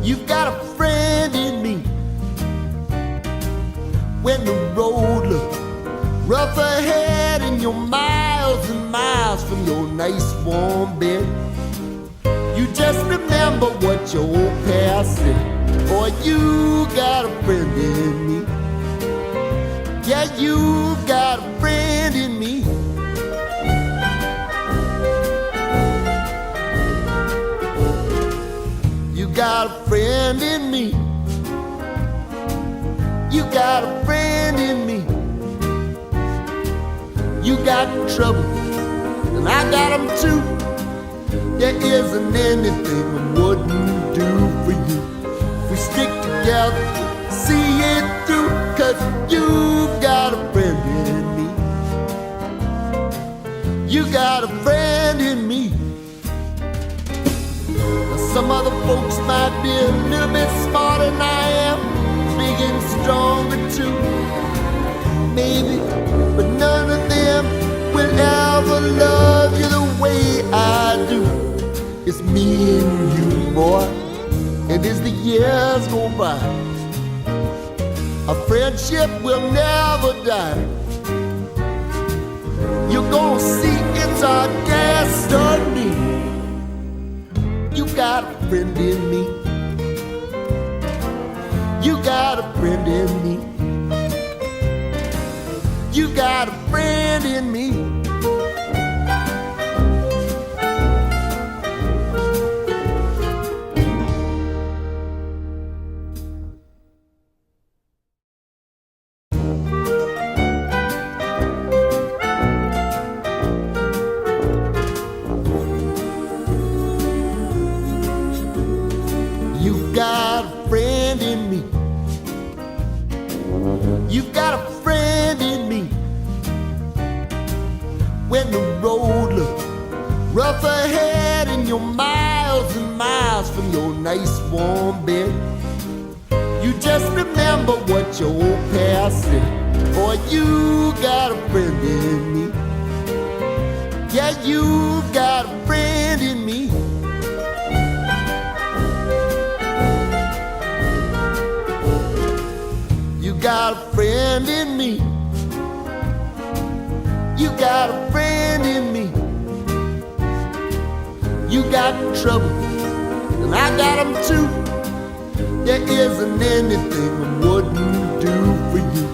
You've got a friend in me. When the road looks rough ahead and you're miles and miles from your nice warm bed, you just remember what your old past said. Boy, you got a friend in me. Yeah, you got a friend in me. You got a friend in me. You got a friend in me. You got trouble, and I got them too. There isn't anything I wouldn't do for you. If we stick together, see it through, 'cause you've got a friend in me. You got a friend in me. Now some other folks might be a little bit smarter than I am, big and stronger too, maybe, but none of them will ever love you the way I do. It's me and you, boy, and as the years go by, our friendship will never die. You're gonna see it's our destiny. You got a friend in me. You got a friend in me. You got a friend in me. You've got a friend in me. You've got a friend in me. When the road looks rough ahead and you're miles and miles from your nice warm bed, you just remember what your old past said. Boy, you got a friend in me. Yeah, you've got a friend in me. You got a friend in me. You got a friend in me. You got trouble, and I got them too. There isn't anything I wouldn't do for you.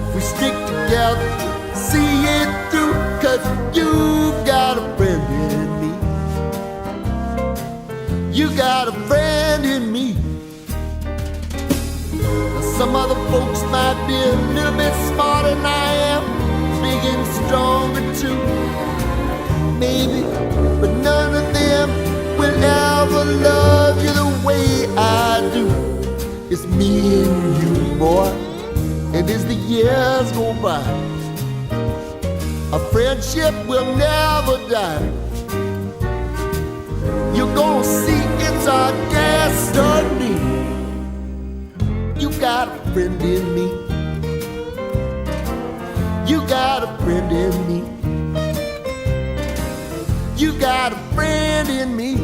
If we stick together, see it through, 'cause you've got a friend in me. You got a friend in me. Some other folks might be a little bit smarter than I am, big and stronger too, maybe, but none of them will ever love you the way I do. It's me and you, boy, and as the years go by, our friendship will never die. You're gonna see it's our destiny. You got a friend in me. You got a friend in me. You got a friend in me.